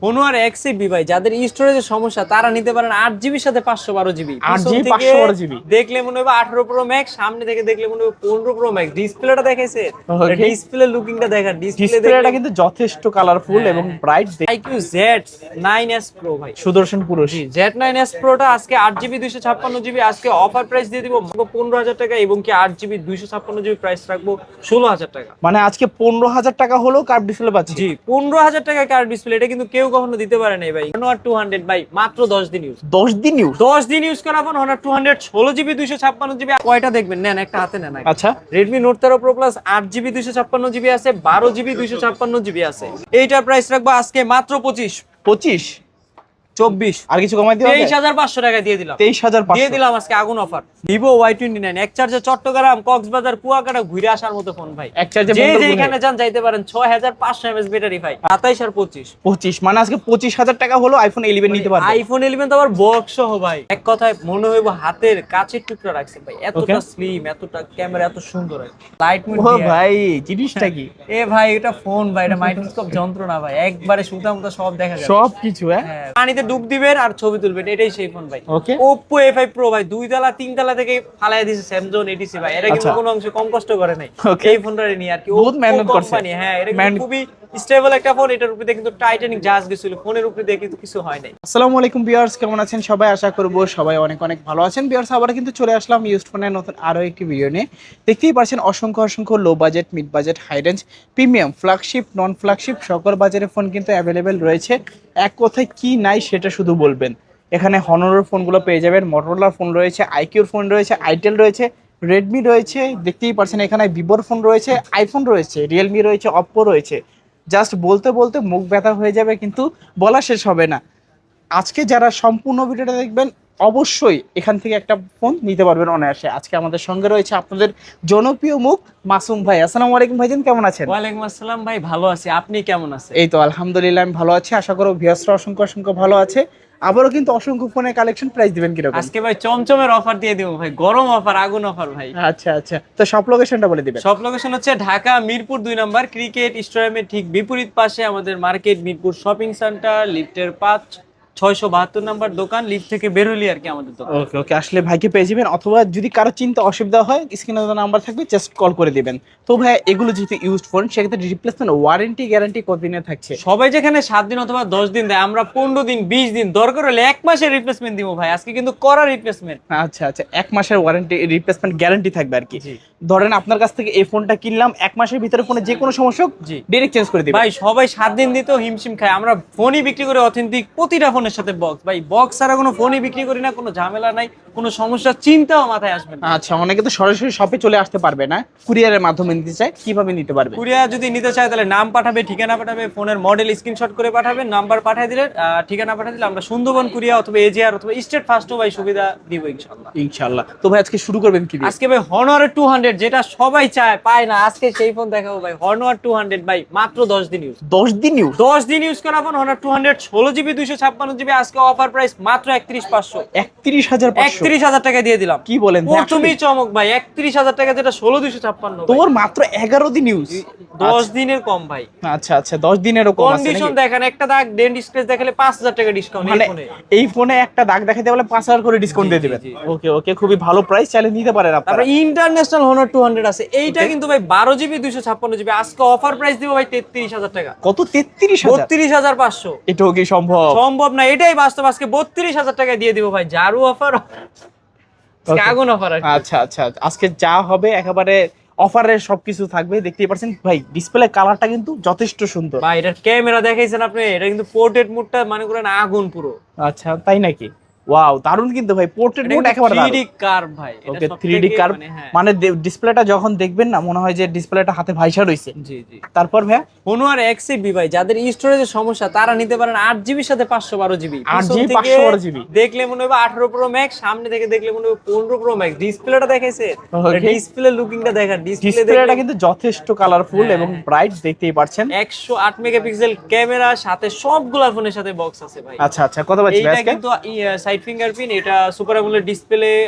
Honor XCB ভাই, যাদের স্টোরেজের সমস্যা তারা নিতে পারেন 8GB সাথে 512GB। 8GB 512GB দেখলে মনে হবে 18 Pro Max, সামনে থেকে দেখলে মনে হবে 15 Pro Max। ডিসপ্লেটা দেখাইছে, ডিসপ্লে লুকিংটা দেখা, ডিসপ্লেটা কিন্তু যথেষ্ট কালারফুল এবং ব্রাইট। IQ Z9s Pro ভাই, সুদর্শন পুরুষ। Z9s Pro টা আজকে 8GB 256GB, আজকে অফার প্রাইস দিয়ে দিব 15,000 টাকা, এবং কি 8GB 256GB প্রাইস রাখবো 16,000 টাকা। মানে আজকে 15,000 টাকা হলো কার্ভ ডিসপ্লে পাচ্ছি। জি, 15,000 টাকা কার্ভ ডিসপ্লে, এটা কিন্তু কেউ কখনো দিতে পারে নাই ভাই। Honor 200 ভাই, মাত্র 10 দিন ইউজ। 10 দিন ইউজ? 10 দিন ইউজ করা ফোন Honor 200 16GB 256GB। কয়টা দেখবেন, নেন একটা হাতে নেন। আচ্ছা, Redmi Note 13 Pro Plus 8GB 256GB আছে, 12GB 256GB আছে। এইটার প্রাইস রাখবো আজকে মাত্র 25 24 আর কিছু কমাই দিও। 23,500 টাকা দিয়ে দিলাম। 23,500 দিয়ে দিলাম আজকে আগুন অফার। Vivo Y29 এক চার্জে চট্টগ্রাম, কক্সবাজার, কুয়াকাটা ঘুরে আসার মতো ফোন ভাই। এক চার্জে যে যেখানে যান যাইতে পারেন। 6500 mAh ব্যাটারি ভাই। 27 আর 25 মানে আজকে 25,000 টাকা হলো আইফোন 11 নিতে পারবে। আইফোন 11 তো আবার বক্স সহ ভাই। এক কথায় মনে হইব হাতের কাছের টুকরা রাখছে ভাই, এতটা স্লিম, এতটা ক্যামেরা এত সুন্দর। লাইট মুড ও ভাই, জিনিসটা কি? এ ভাই এটা ফোন ভাই, এটা মাইক্রোস্কোপ যন্ত্র না ভাই, একবারে সুতা মুতা সব দেখা যাবে, সবকিছু। হ্যাঁ, পানিতে ডুব দিবেন আর ছবি তুলবেন, এটাই সেই ফোন ভাই। ওকে। Oppo A5 Pro ভাই, 2 তলা 3 তলা থেকে ফালায় দিয়েছে Samsung ATC ভাই। এটা কিন্তু কোনো অংশে কম কষ্ট করে নাই এই ফোনটা নিয়ে আর কি, বহুত মেহনত করছে। হ্যাঁ, এটা কিন্তু খুবই স্টেবল একটা ফোন। এটার উপরে কিন্তু টাইটানিক জাহাজ গেছিল, ফোনের উপরে দিয়ে কিন্তু কিছু হয় নাই। আসসালামু আলাইকুম ভিউয়ার্স, কেমন আছেন সবাই? আশা করব সবাই অনেক অনেক ভালো আছেন। ভিউয়ার্স, আবার কিন্তু চলে আসলাম ইউজড ফোনের নতুন আরো একটি ভিডিও নিয়ে। দেখতেই পাচ্ছেন অসংখ্য low budget, mid budget, high range, premium, flagship, non flagship সকল বাজারের ফোন কিন্তু অ্যাভেলেবেল রয়েছে। এক কথায় কি নাই সেটা শুধু বলবেন। এখানে হনরের ফোনগুলো পেয়ে যাবেন, মোটরোলার ফোন রয়েছে, আইকিউর ফোন রয়েছে, আইটেল রয়েছে, রেডমি রয়েছে, দেখতেই পাচ্ছেন এখানে ভিভোর ফোন রয়েছে, আইফোন রয়েছে, রিয়েলমি রয়েছে, অপ্পো রয়েছে। জাস্ট বলতে বলতে মুখ ব্যথা হয়ে যাবে, কিন্তু বলা শেষ হবে না। আজকে যারা সম্পূর্ণ ভিডিওটা দেখবেন অবশ্যই এখান থেকে একটা ফোন নিতে পারবেন অনায়াসে। আজকে আমাদের সঙ্গে রয়েছে আপনাদের জনপ্রিয় মুখ মাসুম ভাই। আসসালামু আলাইকুম ভাইজান, কেমন আছেন? ওয়ালাইকুম আসসালাম ভাই, ভালো আছি, আপনি কেমন আছেন? এই তো আলহামদুলিল্লাহ আমি ভালো আছি। আশা করব ভিউয়ার্সরা অসংখ্য ভালো আছে। আবারও কিন্তু অসংখ্য ফোনের কালেকশন, প্রাইস দিবেন কিরকম? আজকে ভাই চমচমের অফার দিয়ে দিব ভাই, গরম অফার, আগুন অফার ভাই। আচ্ছা, তো সব লোকেশনটা বলে দিবেন। সব লোকেশন হচ্ছে ঢাকা মিরপুর 2 নম্বর ক্রিকেট স্টেডিয়ামের ঠিক বিপরীত পাশে আমাদের মার্কেট, মিরপুর শপিং সেন্টার, লিফটের 672 নম্বর দোকান, লিফট থেকে বের হলি আর কি আমাদের দোকান। ওকে, আসলে ভাইকে পেয়ে যাবেন, অথবা যদি কারো চিন্তা অসুবিধা হয় স্ক্রিনে নাম্বার থাকবে, জাস্ট কল করে দিবেন। তো ভাই এগুলো যেহেতু ইউজড ফোন, সেক্ষেত্রে রিপ্লেসমেন্ট ওয়ারেন্টি গ্যারান্টি কতদিনের থাকছে? সবাই যেখানে 7 দিন অথবা 10 দিন দেয়, আমরা 15 দিন 20 দিন, দরকার হলে 1 মাসের রিপ্লেসমেন্ট দিব ভাই। আজকে কিন্তু করা রিপ্লেসমেন্ট। আচ্ছা, 1 মাসের ওয়ারেন্টি রিপ্লেসমেন্ট গ্যারান্টি থাকবে আর কি। ধরেন আপনার কাছ থেকে এই ফোনটা কিনলাম, 1 মাসের ভিতরে ফোনে যে কোনো সমস্যা ডাইরেক্ট চেঞ্জ করে দিবেন ভাই। সবাই 7 দিন দিতেও হিমশিম খায়, আমরা ফোনই বিক্রি করে অথেন্টিক, প্রতিটা ফোনের সাথে বক্স ভাই। বক্স ছাড়া কোনো ফোনই বিক্রি করি না, কোনো ঝামেলা নাই, কোনো সমস্যা চিন্তাও মাথায় আসবে না। আচ্ছা, অনেকে তো সরাসরি শপে চলে আসতে পারবে না, কুরিয়ারের মাধ্যমে নিতে চায়, কিভাবে নিতে পারবে? কুরিয়ার যদি নিতে চায় তাহলে নাম পাঠাবে, ঠিকানা পাঠাবে, ফোনের মডেল স্ক্রিনশট করে পাঠাবে, নাম্বার পাঠিয়ে দিলে, ঠিকানা পাঠিয়ে দিলে আমরা সুন্দরবন কুরিয়ার অথবা এজিআর অথবা স্টেট ফাস্টও ভাই সুবিধা দিব ইনশাআল্লাহ। তো ভাই আজকে শুরু করবেন কি দিয়ে? আজকে ভাই Honor 200, যেটা সবাই চায় পায় না, আজকে সেই ফোন দেখাবো ভাই। Honor 200 ভাই, মাত্র 10 দিন ইউজ। 10 দিন ইউজ? 10 দিন ইউজ করা ফোন Honor 200 16GB 256GB, আজকে অফার প্রাইস মাত্র 31,500। 31,000 টাকা দিয়ে দিলাম। কি বলেন? তুমি চমক ভাই, 31,000 টাকা, যেটা 16,256। তোর মাত্র 11 দিন ইউজ, 10 দিনের কম ভাই। আচ্ছা, 10 দিনেরও কম আছে। কন্ডিশন দেখেন, একটা দাগ ডেন্ট স্ক্র্যাচ দেখালে 5,000 টাকা ডিসকাউন্ট এই ফোনে। এই ফোনে একটা দাগ দেখাতে বলে 5,000 করে ডিসকাউন্ট দিয়ে দিবেন। ওকে, খুবই ভালো প্রাইস, চাইলে নিতে পারেন আপনারা। তারপর ইন্টারন্যাশনাল Honor 200 আছে, এইটা কিন্তু ভাই 12GB 256GB, আজকে অফার প্রাইস দিব ভাই 33,000 টাকা। কত? 33,000? 32,500। এটাও কি সম্ভব? সম্ভব না, এটাই বাস্তব। আজকে 32,000 টাকা দিয়ে দিব ভাই, জারু অফার, আগুন অফার। আচ্ছা, আজকে যা হবে একেবারে অফারের সবকিছু থাকবে। দেখতেই পাচ্ছেন ভাই, ডিসপ্লে কালারটা কিন্তু যথেষ্ট সুন্দর ভাই। এটার ক্যামেরা দেখাইছেন আপনি, এটা কিন্তু পোর্ট্রেট মোডটা মানে করেন আগুন পুরো। আচ্ছা, তাই নাকি? ওয়াও, দারুন কিন্তু ভাই, পোর্ট্রেট মোড একেবারে 3D কার্ভ ভাই। ওকে, 3D কার্ভ মানে ডিসপ্লেটা যখন দেখবেন না মনে হয় যে ডিসপ্লেটা হাতে ভাইসা রইছে। জি। তারপর ভাই Honor XCB ভাই, যাদের স্টোরেজের সমস্যা তারা নিতে পারেন 8GB সাথে 512GB। 8GB 512GB দেখলে মনে হবে 18 Pro Max, সামনে থেকে দেখলে মনে হবে 15 Pro Max। ডিসপ্লেটা দেখাইছে, ডিসপ্লে লুকিংটা দেখা, ডিসপ্লেটা কিন্তু যথেষ্ট কালারফুল এবং ব্রাইট, দেখতেই পাচ্ছেন। 108 মেগাপিক্সেল ক্যামেরা, সাথে সবগুলা ফোনের সাথে বক্স আছে ভাই। আচ্ছা, কত পাচ্ছি এটা আজকে? কিন্তু লাইট ফিঙ্গারপ্রিন্ট, এটা সুপার অ্যামোলেড ডিসপ্লে,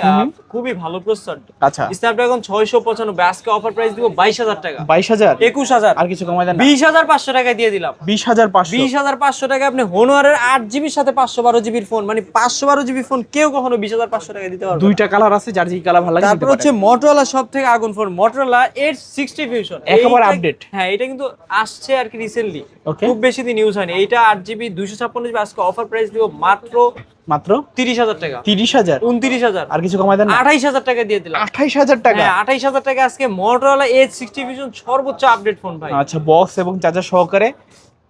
খুবই ভালো প্রসেসর। আচ্ছা, স্ন্যাপড্রাগন 695, আজকে অফার প্রাইস দিব 22,000 টাকা। 22,000 21,000 আর কিছু কমাই দেন না? 20,500 টাকা দিয়ে দিলাম। 20,500 20,500 টাকা আপনি হোনোয়ারের 8GB সাথে 512 জিবির ফোন, মানে 512 জিবি ফোন কেউ কখনো 20,500 টাকা দিতে পারবে না। দুইটা কালার আছে, যার যে কালার ভালো লাগে নিতে তারপর হচ্ছে পারেন। Motorola সব থেকে আগুন ফোন, Motorola Edge 60 Fusion, একেবারে এইটা- আপডেট। হ্যাঁ, এটা কিন্তু আসছে আর কি রিসেন্টলি, Okay. খুব বেশি দিন ইউজ হয়নি। এইটা 8GB 256GB, আজকে অফার প্রাইস দিব মাত্র মাত্র 30,000 টাকা। 30,000 29,000 আর কিছু কমাই দেন না? 28,000 টাকা দিয়ে দিলাম। 28,000 টাকা। হ্যাঁ, 28,000 টাকা আজকে Motorola Edge 60 Fusion সর্বোচ্চ আপডেট ফোন ভাই। আচ্ছা, বক্স এবং চার্জার সহকারে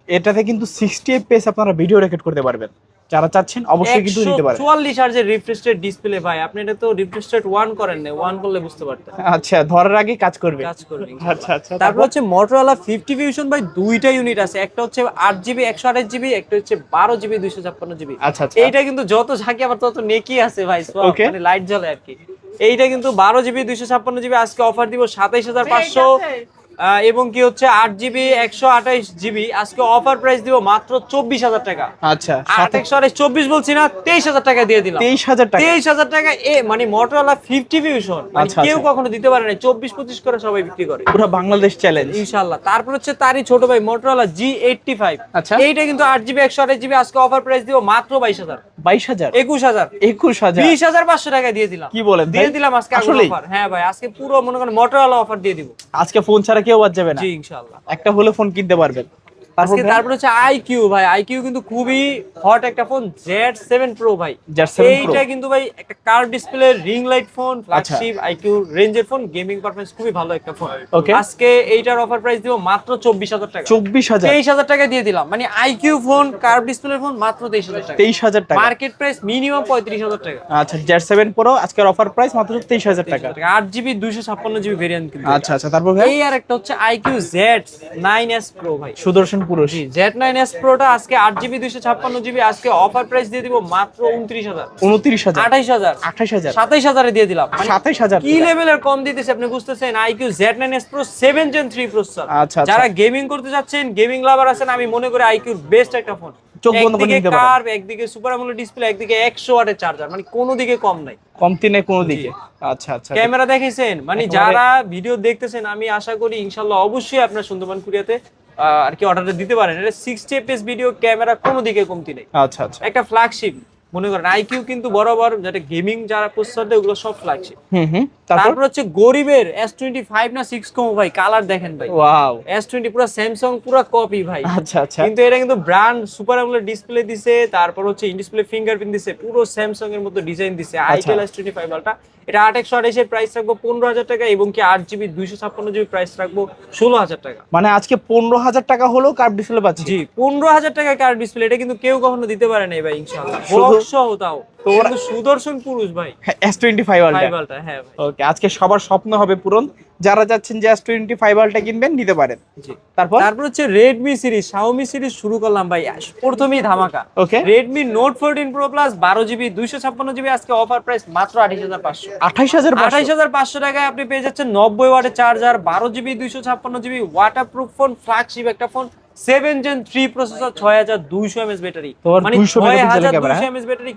এটাতে কিন্তু 60 fps আপনারা ভিডিও রেকর্ড করতে পারবেন। যারা চাচ্ছেন অবশ্যই কিন্তু নিতে পারেন। 144 হার্জের রিফ্রেশ রেট ডিসপ্লে ভাই, আপনি এটা তো রিফ্রেশ রেট 1 করেন না, 1 করলে বুঝতে পারতেন। আচ্ছা, ধরার আগে কাজ করবে। কাজ করবে। আচ্ছা আচ্ছা, তারপর হচ্ছে Motorola 50 Fusion ভাই, দুইটা ইউনিট আছে, একটা হচ্ছে 8GB 128GB, একটা হচ্ছে 12GB 256GB। আচ্ছা আচ্ছা, এইটা কিন্তু যত ঝাঁকি আবার তত নেকি আছে ভাই, সব Okay. মানে লাইট জ্বলে আর কি। এইটা কিন্তু 12GB 256GB, আজকে অফার দিব 27,500। এবং কি হচ্ছে 8GB 128GB, আজকে অফার প্রাইস দিব মাত্র 24,000 টাকা। আচ্ছা, 8/124 বলছি না, 23,000 টাকা দিয়ে দিলাম। 23,000 টাকা। 23,000 টাকা মানে Motorola 50 Fusion, মানে আচ্ছা, কেউ আচ্ছা। কখনো দিতে পারে না, 24-25 করে সবাই বিক্রি করে পুরো বাংলাদেশ চ্যালেঞ্জ। ইনশাআল্লাহ। তারপর হচ্ছে তারই ছোট ভাই Motorola G85, আচ্ছা। এইটা কিন্তু 8GB 128GB, আজকে অফার প্রাইস দিব মাত্র 22,000। 22,000 21,000 21,000 20,500 টাকা দিয়ে দিলাম। কি বলেন ভাই? দিয়ে দিলাম আজকে আসলেই? অফার। হ্যাঁ ভাই, আজকে পুরো মনে করেন Motorola অফার দিয়ে দিব। আজকে ফোন ছাড়া কেউ বাদ যাবে না। জি ইনশাআল্লাহ। একটা হলে ফোন কিনতে পারবেন। আজকে তারপর হচ্ছে IQ ভাই, IQ কিন্তু খুবই হট একটা ফোন, Z7 Pro ভাই। Z7 Pro। এইটা কিন্তু ভাই একটা curve display ring light phone, flagship IQ রেঞ্জের ফোন, গেমিং পারফরম্যান্স খুবই ভালো একটা ফোন। Okay. আজকে এইটার অফার প্রাইস দিব মাত্র 24,000 টাকা। 24,000 23,000 টাকা দিয়ে দিলাম, মানে IQ phone curve display phone মাত্র 23,000 টাকা। 23,000 টাকা। মার্কেট প্রাইস মিনিমাম 35,000 টাকা। আচ্ছা, Z7 Pro আজকের অফার প্রাইস মাত্র 23,000 টাকা। 8GB 256GB ভেরিয়েন্ট কিন্তু। আচ্ছা আচ্ছা, তারপর ভাই এই আর একটা হচ্ছে IQ Z9s Pro ভাই। সুদর্শন পুরুষ। জি, Z9s Proটা আজকে 8GB 256GB, আজকে অফার প্রাইস দিয়ে দিব মাত্র 29,000। 29,000 28,000 28,000 27,000 এ দিয়ে দিলাম। মানে 27,000 কি লেভেলের কম দিতেছে আপনি বুঝতেছেন? IQ Z9s Pro 7 Gen 3 processor. আচ্ছা, আচ্ছা। যারা গেমিং করতে যাচ্ছেন, গেমিং লাভার আছেন, আমি মনে করি IQ বেস্ট একটা ফোন। চোখ বন্ধ করে একদিকে নিতে পারেন। কার্ভ, একদিকে সুপার অ্যামোলেড ডিসপ্লে, একদিকে 100 ওয়াটের চার্জার, মানে কোনো দিকে কম নাই। কমতি নেই কোনো দিকে। আচ্ছা আচ্ছা, ক্যামেরা দেখেছেন, মানে একেবারে- যারা ভিডিও দেখতেছেন, আমি আশা করি ইনশাআল্লাহ অবশ্যই আপনার সুন্দরবন কুরিয়াতে আর কি অর্ডারটা দিতে পারেন। এটা 60 fps ভিডিও, ক্যামেরা কোনো দিকে কমতি নেই, আচ্ছা আচ্ছা, একটা ফ্ল্যাগশিপ মনে করেন। IQ কিন্তু বরাবর যেটা গেমিং যারা প্রসেসর দেয় ওগুলো সব ফ্ল্যাগশিপ। তারপর তারপর হচ্ছে গরিবের S25 না 6 কম ভাই, কালার দেখেন ভাই, ওয়াও। S20 পুরো স্যামসাং পুরো কপি ভাই। আচ্ছা আচ্ছা, কিন্তু এটা কিন্তু ব্র্যান্ড সুপার অ্যামোলেড ডিসপ্লে দিছে, তারপর হচ্ছে ইন ডিসপ্লে ফিঙ্গারপ্রিন্ট দিছে, পুরো স্যামসাং এর মতো ডিজাইন দিছে। আইটেল S25 আলট্রা, এটা 8/128 এর প্রাইস রাখবো 15,000 টাকা, এবং কি 8GB 256GB প্রাইস রাখবো 16,000 টাকা। মানে আজকে 15,000 টাকা হলো কার্ভ ডিসপ্লে পাচ্ছি। জি, 15,000 টাকা কার ডিসপ্লে, এটা কিন্তু কেউ কখনো দিতে পারে নাই ভাই ইনশাআল্লাহ। শুধু- বক্স সহ তাও, তোমরা- কিন্তু সুদর্শন পুরুষ ভাই। S25 five ultra. আলট্রা, হ্যাঁ ভাই। ওকে, আজকে সবার স্বপ্ন হবে পূরণ। যারা যাচ্ছেন যে S25 আলট্রা কিনবেন, নিতে পারেন। জি। তারপর তারপর হচ্ছে Redmi সিরিজ, Xiaomi সিরিজ শুরু করলাম ভাই, প্রথমেই ধামাকা। ওকে, Redmi Note 14 Pro Plus 12GB 256GB, আজকে অফার প্রাইস মাত্র 28,500। 28,000 28,500 টাকায় আপনি পেয়ে যাচ্ছেন 90 ওয়াটের charger, 12GB 256GB waterproof phone, flagship একটা phone, 7 Gen 3 processor, 6200 mAh battery. তোমার মানে 200 মেগাপিক্সেলের ক্যামেরা, 6200 mAh ব্যাটারি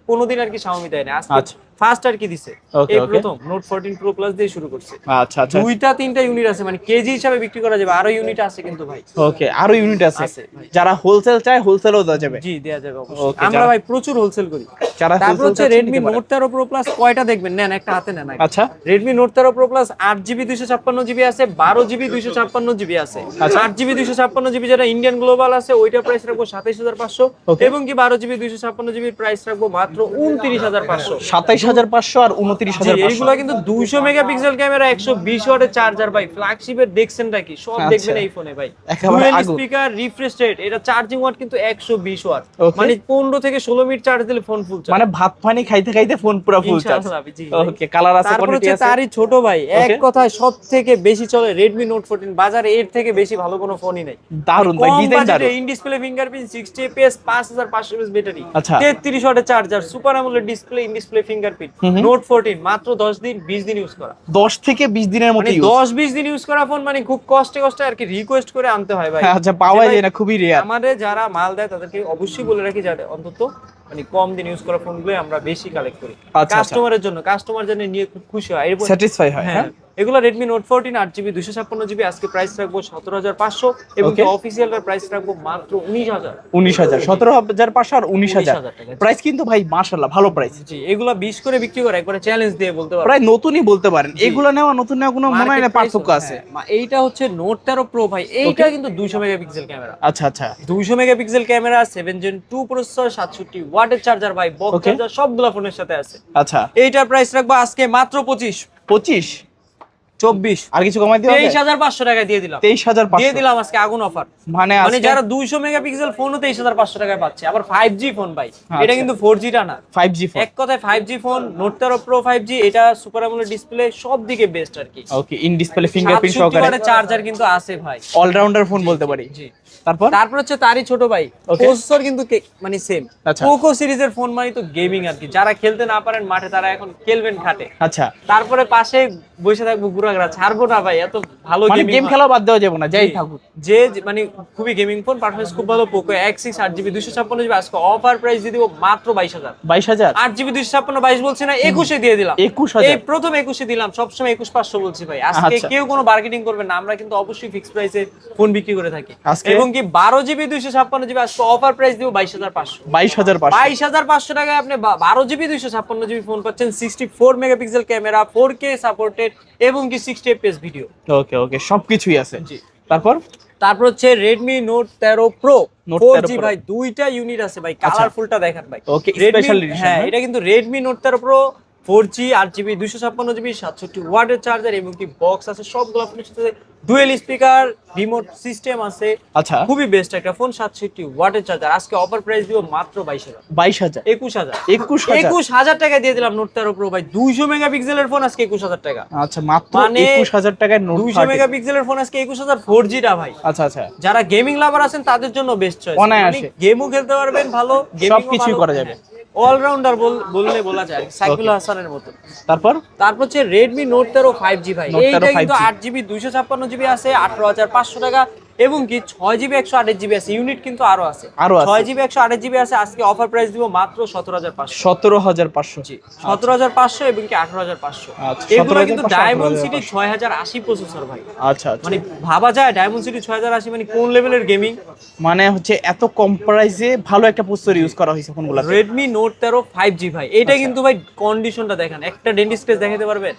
কোনোদিন আর কি Xiaomi দেয় না, আজকে আচ্ছা। ফার্স্ট আর কি দিছে। Okay, এই okay. প্রথম Note 14 Pro Plus দিয়ে শুরু করছে। আচ্ছা আচ্ছা, দুইটা তিনটা ইউনিট আছে, মানে কেজি হিসাবে বিক্রি করা যাবে, আরো ইউনিট আছে কিন্তু ভাই। ওকে, আরো ইউনিট আছে। আছে ভাই। যারা হোলসেল চায় হোলসেলও দেওয়া যাবে। জি, দেয়া যাবে অবশ্যই। Okay, আমরা ভাই প্রচুর হোলসেল করি। যারা তারপর wholesale হচ্ছে চাচ্ছেন Redmi নিতে পারেন। Note 13 Pro Plus, কয়টা দেখবেন? নেন, একটা হাতে নেন আগে। আচ্ছা, Redmi Note 13 Pro Plus 8GB 256GB আছে, 12GB 256GB আছে। আচ্ছা। 8GB 256GB যেটা ইন্ডিয়ান গ্লোবাল আছে, ওইটার প্রাইস রাখবো 27,500, Okay. এবং কি 12GB 256GB প্রাইস রাখবো মাত্র 29,500। 27,500 আর জি, 29,500। এইগুলা কিন্তু 200 মেগাপিক্সেল ক্যামেরা, 120 ওয়াটের চার্জার ভাই, ফ্ল্যাগশিপের দেখছেনটা কি সব আচ্ছা। দেখবেন এই ফোনে ভাই। একেবারে ডুয়াল আগুন। স্পিকার, রিফ্রেশ রেট, এটা চার্জিং ওয়াট কিন্তু 120 ওয়াট, Okay. মানে 15 থেকে 16 মিনিট চার্জ দিলে ফোন ফুল চার্জ। মানে ভাত পানি খাইতে খাইতে ফোন পুরো ফুল চার্জ। ইনশাআল্লাহ, জি ভাই। ওকে, কালার আছে, তারপর কোয়ালিটি হচ্ছে আছে। তারই ছোট ভাই, এক Okay. কথায় সব থেকে বেশি চলে Redmi Note 14, বাজারে এর থেকে বেশি ভালো কোনো ফোনই নাই। দারুন ভাই, কম ডিজাইন বাজেটে দারুন। In display fingerprint, 60 fps, 5500 mAh battery, আচ্ছা। 33 ওয়াটের charger, super AMOLED display, in display fingerprint, Note 14 মাত্র 10 দিন 20 দিন ইউজ করা। 10 থেকে 20 দিনের মতো মানে ইউজ। 10-20 দিন ইউজ করা ফোন, মানে খুব কষ্টে কষ্টে আর কি রিকোয়েস্ট করে আনতে হয় ভাই। আচ্ছা, পাওয়া যায় না, খুবই রেয়ার। আমাদের যারা মাল দেয় তাদেরকে অবশ্যই বলে রাখি যাতে অন্তত মানে কম দিন ইউজ করা ফোনগুলো আমরা বেশি কালেক্ট করি আচ্ছা। কাস্টমারের জন্য, কাস্টমার যেন নিয়ে খুব খুশি হয়, এরপর স্যাটিসফাই হয়। হ্যাঁ এগুলো Redmi Note 14 8GB 256GB আজকে প্রাইস রাখবো 17,500 এবং Okay. অফিসিয়ালটার প্রাইস রাখবো মাত্র 19,000। 19,000, 17,500 আর 19,000 19,000 টাকা। প্রাইস কিন্তু ভাই মাশাআল্লাহ ভালো প্রাইস। জি এগুলা 20 করে বিক্রি করে একবারে চ্যালেঞ্জ দিয়ে বলতে পারবো প্রায় নতুনই বলতে পারেন। এগুলো নেওয়া নতুন নেওয়া কোনো মনে হয় না পার্থক্য আছে। এইটা হচ্ছে Note 13 Pro ভাই, এইটা কিন্তু 200 মেগাপিক্সেল ক্যামেরা, আচ্ছা আচ্ছা 200 মেগাপিক্সেল ক্যামেরা, 7 Gen 2 প্রসেসর, 67 ওয়াটের চার্জার ভাই, বক্স Okay. চার্জার সবগুলা ফোনের সাথে আছে। আচ্ছা। এইটার প্রাইস রাখবো আজকে মাত্র 25 24 আর কিছু কমাই দিও 23,500 টাকা দিয়ে দিলাম। 23,500 দিয়ে দিলাম আজকে আগুন অফার। মানে মানে আজকে যারা 200 মেগাপিক্সেল ফোনও 23,500 টাকায় পাচ্ছে, আবার 5G ফোন ভাই, আচ্ছা। এটা কিন্তু 4G টা না, 5G ফোন। এক কথায় 5G phone. Note 13 Pro 5G, এটা সুপার অ্যামোলেড ডিসপ্লে, সব দিকে বেস্ট আর কি। ওকে, ইন ডিসপ্লে ফিঙ্গারপ্রিন্ট 67 সহকারে ওয়াটের চার্জার কিন্তু আছে ভাই, অলরাউন্ডার ফোন বলতে পারি। জি। তারপর হচ্ছে তারই ছোট ভাই, Okay. প্রসেসর কিন্তু মানে সেম। আচ্ছা। পোকো সিরিজের ফোন মানে তো গেমিং আর কি, যারা খেলতে না পারেন মাঠে তারা এখন খেলবেন খাটে। আচ্ছা, তারপরে পাশে বসে থাকবো ঘুরাঘুরা, ছাড়বো না ভাই, এত ভালো মানে গেমিং গেম খেলা বাদ দেওয়া যাবে না, যাই জি। থাকুক। মানে খুবই গেমিং ফোন, পারফরম্যান্স খুব ভালো। পোকো X6 8GB 256GB আজকে অফার প্রাইস দিয়ে দিব মাত্র 22,000। 22,000 8GB 256 22 বলছি না, 21 দিয়ে দিলাম। 21,000 এই প্রথম 21 দিলাম, সবসময় 21,500 বলছি ভাই। আজকে আচ্ছা। কেউ কোনো মার্কেটিং করবে না, আমরা কিন্তু অবশ্যই ফিক্সড প্রাইসে ফোন বিক্রি করে থাকি। আজকে এবং কি 12GB 256GB আজকে অফার প্রাইস দিব 22,500। 22,500 22,500 টাকায় আপনি 12GB 256GB ফোন পাচ্ছেন, 64 মেগাপিক্সেল ক্যামেরা, 4K সাপোর্টেড এবং কি 60 fps ভিডিও। ওকে ওকে, সবকিছুই আছে। জি। তারপর হচ্ছে Redmi Note 13 Pro Note 4G 13 Pro। ভাই, দুইটা ইউনিট আছে ভাই, কালারফুলটা দেখেন ভাই। Okay, Redmi- special edition, হ্যাঁ, হ্যাঁ? এটা কিন্তু Redmi Note 13 Pro 4G 8GB 256GB 67 ওয়াটের চার্জার এবং কি বক্স আছে, সবগুলো ফোনের সাথে ডুয়েল স্পিকার, রিমোট সিস্টেম আছে। আচ্ছা, খুবই বেস্ট একটা ফোন, 67 ওয়াটের চার্জার। আজকে অফার প্রাইস দিব মাত্র 22,000। 22,000 21,000 21,000 21,000 টাকা দিয়ে দিলাম Note 13 Pro ভাই, 200 মেগাপিক্সেলের ফোন আজকে 21,000 টাকা। আচ্ছা, মাত্র মানে 21,000 টাকায় নোট 200 মেগাপিক্সেলের ফোন আজকে 21,000, 4G টা ভাই। আচ্ছা আচ্ছা, যারা গেমিং লাভার আছেন তাদের জন্য বেস্ট চয়েস, অনায়াসে। গেমও খেলতে পারবেন ভালো, সবকিছুই করা যাবে। অলরাউন্ডার বললে বলা যায়, সাইকুল হাসানের মতো। তারপর হচ্ছে Redmi Note 13 5G ভাই, Note 13 এইটা কিন্তু 5G 8GB 256GB আছে 18,500 টাকা এবং কি 6GB 128GB আছে, ইউনিট কিন্তু আরো আছে। আরো আছে। 6GB 128GB আছে, আজকে অফার প্রাইস দিব মাত্র 17,500। 17,500 জি, 17,500 এবং কি 18,500। আচ্ছা, এগুলো কিন্তু 17,500, ডায়মন্ড 18,500 সিটি 6080 প্রসেসর ভাই। আচ্ছা আচ্ছা, মানে ভাবা যায় ডায়মন্ড সিটি 6080 মানে কোন লেভেলের গেমিং। মানে হচ্ছে এত কম প্রাইসে ভালো একটা প্রসেসর ইউজ করা হয়েছে ফোনগুলো। Redmi Note 13 5G ভাই, এটা আচ্ছা। কিন্তু ভাই কন্ডিশনটা দেখেন, একটা ডেন্টিস্ট কেস দেখাতে পারবেন,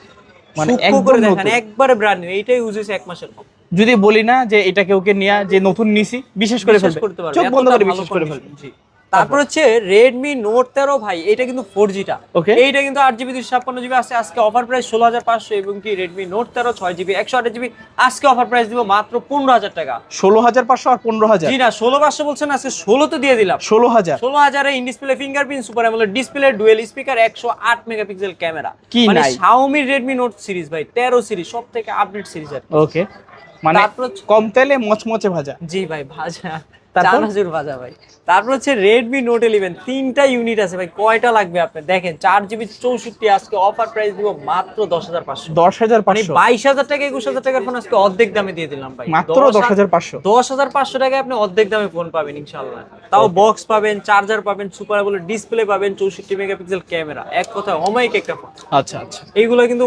মানে সূক্ষ্ম একদম করে দেখেন, নতুন। একবারে ব্র্যান্ড নিউ, এইটাই ইউজ হয়েছে 1 মাসের কম। যদি বলি না যে এটাকে ওকে নিয়ে যে নতুন নিছি, বিশেষ করে বিশ্বাস ফেলবে, করতে পারবে, চোখ বন্ধ এতটা করে ভালো বিশ্বাস করে condition, ফেলবে। জি। তারপর হচ্ছে Redmi Note 13 ভাই, এটা কিন্তু 4G টা। Okay. এইটা কিন্তু 8GB 256GB আছে, আজকে অফার প্রাইস 16,500 এবং কি Redmi Note 13 6GB 128GB আজকে অফার প্রাইস দিব মাত্র 15,000 টাকা। 16,500 আর 15,000 জি না, 16,500 বলছেন, আজকে 16 তো দিয়ে দিলাম। 16,000 16,000 এ in display fingerprint, super AMOLED display, dual speaker, 108 megapixel camera. কি মানে নাই? Xiaomi Redmi Note সিরিজ ভাই, 13 সিরিজ সবথেকে আপডেট সিরিজ আর কি। ওকে, মানে তারপর হচ্ছে- কম তেলে মচমচে ভাজা। জি ভাই, ভাজা তারপর? চানাচুর ভাজা ভাই। তারপর হচ্ছে Redmi Note 11 তিনটা ইউনিট আছে ভাই, কয়টা লাগবে আপনি দেখেন, 4GB 64 আজকে অফার প্রাইস দিব মাত্র 10,500। 10,500 22,000 টাকা 21,000 টাকার ফোন আজকে অর্ধেক দামে দিয়ে দিলাম ভাই, মাত্র 10,500 10,500 টাকায় আপনি অর্ধেক দামে ফোন পাবেন ইনশাআল্লাহ। তাও বক্স পাবেন, চার্জার পাবেন, সুপার অ্যামোলেড ডিসপ্লে পাবেন, 64 মেগাপিক্সেল ক্যামেরা, এক কথায় অমাইক একটা ফোন। আচ্ছা আচ্ছা এইগুলো কিন্তু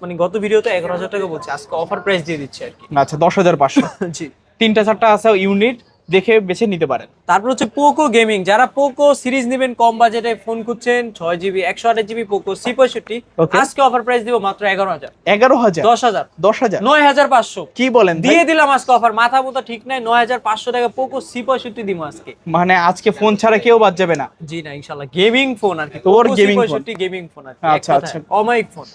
মানে গত ভিডিওতে 11,000 টাকা বলছে, আজকে অফার প্রাইস দিয়ে দিচ্ছে আর কি। আচ্ছা, 10,500 জি। 3টা 4টা আছে ইউনিট, দেখে বেছে নিতে পারেন। তারপর হচ্ছে পোকো গেমিং, যারা পোকো সিরিজ নেবেন, কম বাজেটে ফোন খুঁজছেন, 6GB 128GB Poco C65 Okay. আজকে অফার প্রাইস দিব মাত্র 11,000। 11,000 10,000 10,000 9,500 কি বলেন ভাই? দিয়ে দিলাম আজকে অফার, মাথা মোটা ঠিক নাই, 9,500 টাকা পোকো C65 দিব আজকে। মানে আজকে ফোন ছাড়া কেউ বাদ যাবে না। জি না, ইনশাআল্লাহ গেমিং ফোন আর কি, তোর Poco gaming C65 gaming phone আর কি, আচ্ছা, আচ্ছা। অমাইক ফোন।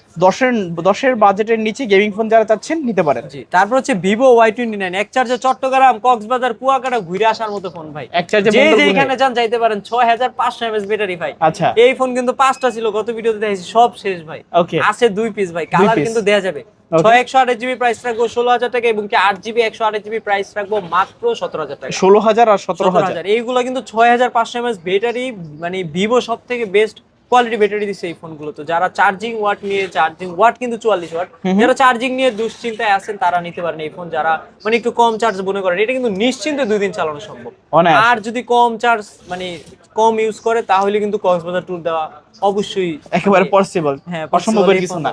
10এর বাজেটের নিচে গেমিং ফোন যারা চাচ্ছেন নিতে পারেন। জি। তারপর হচ্ছে Vivo Y29, এক চার্জে চট্টগ্রাম, কক্সবাজার, কুয়াকাটা ঘুরে আসার মতো ফোন ভাই, এক চার্জে যে বন্ধ যেখানে যান যাইতে পারেন, 6,500 mAh ব্যাটারি ভাই। আচ্ছা। এই ফোন কিন্তু 5টা ছিল, গত ভিডিওতে দেখাইছি, সব শেষ ভাই। Okay. আছে 2 পিস ভাই, কালার piece। কিন্তু দেয়া যাবে। Okay। 6/128GB প্রাইস রাখবো 16,000 টাকা এবং কি 8GB 128GB প্রাইস রাখবো মাত্র 17,000 টাকা। 16,000 আর 17,000 এইগুলো কিন্তু 6,500 mAh ব্যাটারি, মানে ভিভো সব থেকে বেস্ট কোয়ালিটি ব্যাটারি দিচ্ছে এই ফোনগুলো। তো যারা চার্জিং ওয়াট নিয়ে, চার্জিং ওয়াট কিন্তু 44 ওয়াট, যারা চার্জিং নিয়ে দুশ্চিন্তায় আছেন তারা নিতে পারেন এই ফোন। যারা মানে একটু কম চার্জ মনে করেন, এটা কিন্তু নিশ্চিন্তে 2 দিন চালানো সম্ভব। অনায়াসে। আর যদি কম চার্জ মানে কম ইউজ করে তাহলে কিন্তু কক্সবাজার ট্যুর দেওয়া অবশ্যই একেবারে পসিবল, হ্যাঁ অসম্ভবের কিছু না।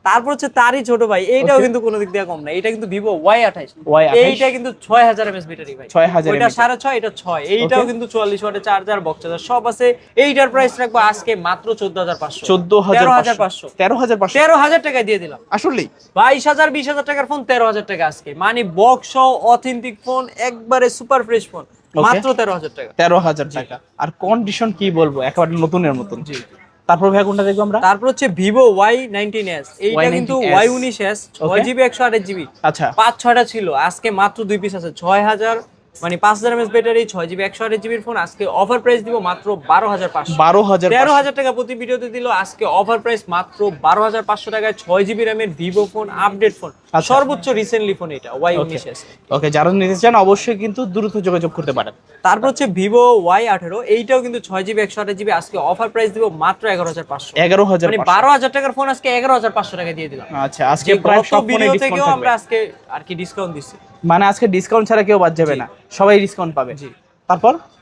তারপর হচ্ছে তারই ছোট ভাই, এইটাও কিন্তু কোনো দিক দিয়ে কম না, এটা কিন্তু ভিভো Y28। Y28 এইটা কিন্তু 6000 mAh ব্যাটারি ভাই, 6000 ওইটা mAh 6.5 এটা 6, এইটাও কিন্তু 44 ওয়াটের চার্জার, বক্স চার্জার সব আছে। এইটার প্রাইস রাখবো আজকে মাত্র 14500, 14500, 13500 13000 টাকায় দিয়ে দিলাম। আসলেই 22000 20000 টাকার ফোন 13000 টাকা আজকে, মানে বক্স সহ অথেন্টিক ফোন, একবারে সুপার ফ্রেশ ফোন, মাত্র 13000 টাকা। 13000 টাকা। আর কন্ডিশন কি বলবো, একেবারে নতুনের মতন। জি। তারপর ভাই কোনটা দেখবো আমরা? তারপর হচ্ছে ভিভো Y19s, এইটা কিন্তু Y19s 6GB 128GB, আচ্ছা 5-6টা ছিল, আজকে মাত্র 2 পিস আছে। 6000 মানে 5000 mAh battery, 6GB 128GB phone, আজকে অফার প্রাইস দিব মাত্র 12500। 13000 টাকা প্রতি ভিডিওতে দিল, আজকে অফার প্রাইস মাত্র 12500 টাকায় 6GB র্যামের ভিভো ফোন, আপডেট ফোন, সর্বোচ্চ রিসেন্টলি ফোন এটা Y19s। ওকে, যারা নিতে চান অবশ্যই কিন্তু দ্রুত যোগাযোগ করতে পারেন। তারপর হচ্ছে ভিভো Y18, এইটাও কিন্তু 6GB 128GB, আজকে অফার প্রাইস দিব মাত্র 11500। 11500 মানে 12000 টাকার ফোন আজকে 11500 টাকা দিয়ে দিলাম। আচ্ছা, আজকে প্রায় সব ফোনে ভিডিও ডিসকাউন্ট থেকেও থাকবে। আমরা আজকে আর কি ডিসকাউন্ট দিচ্ছি, মানে আজকে ডিসকাউন্ট ছাড়া কেউ বাদ যাবে না, সবাই ডিসকাউন্ট পাবে। জি।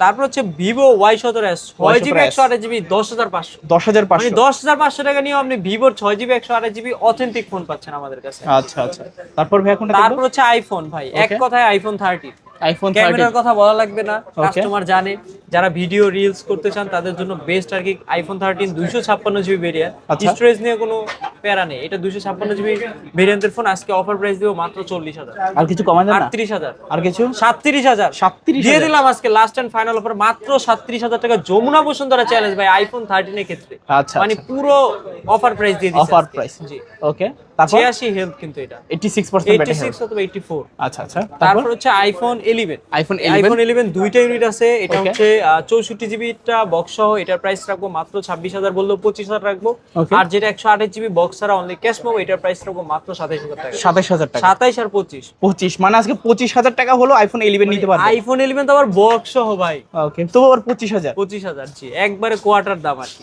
তারপর হচ্ছে ভিভো Y17s 6GB 128GB 10500, 10500 মানে 10500 টাকা নিয়ে আপনি ভিভোর 6GB 128GB অথেন্টিক ফোন পাচ্ছেন আমাদের কাছে। আচ্ছা আচ্ছা, তারপর ভাই কোনটা দেখবো? তারপর হচ্ছে আইফোন ভাই, এক কথায় আইফোন 30। আইফোন 30 ক্যামেরার কথা বলা লাগবে না, কাস্টমার জানে। যারা ভিডিও রিলস করতে চান তাদের জন্য বেস্ট আর কি আইফোন 13 256GB ভেরিয়েন্ট। স্টোরেজ নিয়ে কোনো প্যারা নেই, এটা 256GB ভেরিয়েন্টের ফোন, আজকে অফার প্রাইস দিব মাত্র 40000। আর কিছু কমায় দেন না? 38000। আর কিছু 37000 দিয়ে দিলাম আজকে লাস্ট এন্ড ফাইনাল অফার মাত্র 37000 টাকা। যমুনা বসুন্ধরা চ্যালেঞ্জ ভাই আইফোন 13 এর ক্ষেত্রে, আচ্ছা মানে পুরো অফার প্রাইস দিয়ে দিচ্ছি। অফার প্রাইস, জি। ওকে। তারপর 86 হেলথ কিন্তু এটা 86% ব্যাটারি 86 অথবা 84। আচ্ছা আচ্ছা, তারপর হচ্ছে আইফোন 11। আইফোন আইফোন 11 দুইটা ইউনিট আছে, এটা Okay. হচ্ছে 64GB টা বক্স সহ, এটার প্রাইস রাখবো মাত্র 26000, বললেও 25000 রাখবো। Okay. আর যেটা 128GB বক্স ছাড়া অনলি ক্যাশ পাবো, এটার প্রাইস রাখবো মাত্র 27000 টাকা। 27000 টাকা, 27 আর 25, 25, মানে আজকে 25000 টাকা হলো আইফোন 11 নিতে পারবে। আইফোন 11 তো আবার বক্স সহ ভাই, ওকে, তো আবার 25000। 25000, জি, একবারে কোয়ার্টার দাম আর কি।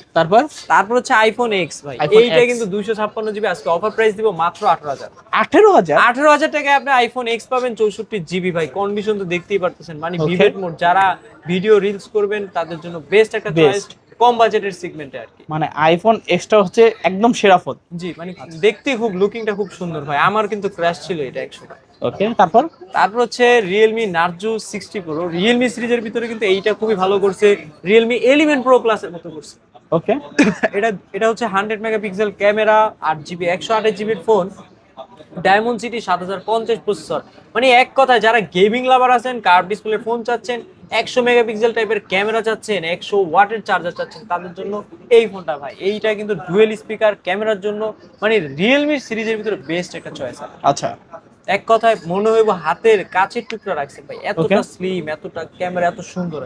তারপর হচ্ছে আইফোন এক্স ভাই, iPhone এইটা X কিন্তু 256GB, আজকে অফার প্রাইস দিব মাত্র 18000। 18000 টাকায় আপনি আইফোন এক্স পাবেন 64GB ভাই। কন্ডিশন তো দেখতেই পারতেছেন, মানে Okay. ভিভেট মোড, যারা ভিডিও রিলস করবেন তাদের জন্য বেস্ট একটা চয়েস, কম বাজেটের সেগমেন্টে আর কি। মানে আইফোন এক্সটা হচ্ছে একদম সেরা ফোন। জি, মানে দেখতে খুব লুকিংটা খুব সুন্দর ভাই, আমার কিন্তু ক্র্যাশ ছিল এটা 100 টাকা। ওকে, তারপর হচ্ছে Realme Narzo 60 Pro, Realme সিরিজের ভিতরে কিন্তু এইটা খুবই ভালো করছে, Realme 11 Pro Plus এর মতো করছে। ওকে, এটা হচ্ছে 100 megapixel camera, 8GB 128GB phone, diamond city 7050 processor. মানে এক কথায় যারা গেমিং লাভার আছেন, কার্ভ ডিসপ্লে ফোন চাচ্ছেন, 100 মেগাপিক্সেল টাইপের ক্যামেরা চাচ্ছেন, 100 ওয়াটের চার্জার চাচ্ছেন, তাদের জন্য এই ফোনটা ভাই। এইটা কিন্তু ডুয়েল স্পিকার ক্যামেরার জন্য, মানে রিয়েলমি সিরিজের ভিতরে বেস্ট একটা চয়েস। আচ্ছা, এক কথায় মনে হইব হাতের কাছের টুকরা রাখছে ভাই, এতটা স্লিম, এতটা ক্যামেরা এত সুন্দর।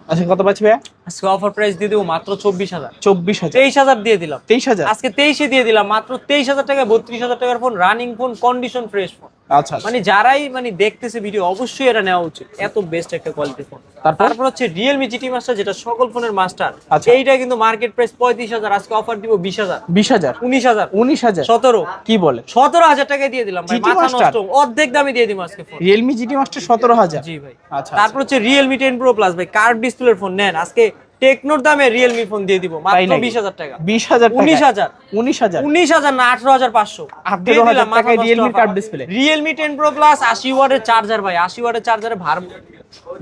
আচ্ছা, কত পাচ্ছি ভাইয়া? আজকে অফার প্রাইস দিয়ে দেবো মাত্র 24000। 24000 দিয়ে দিলাম 23000 আজকে 23 দিয়ে দিলাম মাত্র 23000 টাকা। 32000 টাকার phone, running phone, condition fresh phone. আচ্ছা, মানে যারাই মানে দেখতেছে ভিডিও অবশ্যই এটা নেওয়া উচিত, এত বেস্ট একটা কোয়ালিটির ফোন। তারপর হচ্ছে Realme GT Master, যেটা সকল ফোনের মাস্টার। আচ্ছা। এইটা কিন্তু মার্কেট প্রাইস 35000, আজকে অফার দিব 20000, 19000 19000 17 কি বলে 17000 টাকায় দিয়ে দিলাম ভাই, GT মাথা Master? নষ্ট, অর্ধেক দামে দিয়ে দিলাম আজকে ফোন। Realme GT Master 17000। জি ভাই। আচ্ছা, তারপর হচ্ছে Realme 10 Pro Plus ভাই, কার্ভ ডিসপ্লের ফোন নেন, আজকে টেকনোর দামে Realme ফোন দিয়ে দিব মাত্র 20000 টাকা। 20000 টাকা, 19000 19000 না 18500 দিয়ে 18000 দিলাম টাকায় মাথা নষ্ট Realme offer। Curve display. Realme 10 Pro Plus 80 ওয়াটের চার্জার ভাই, 80 ওয়াটের চার্জারে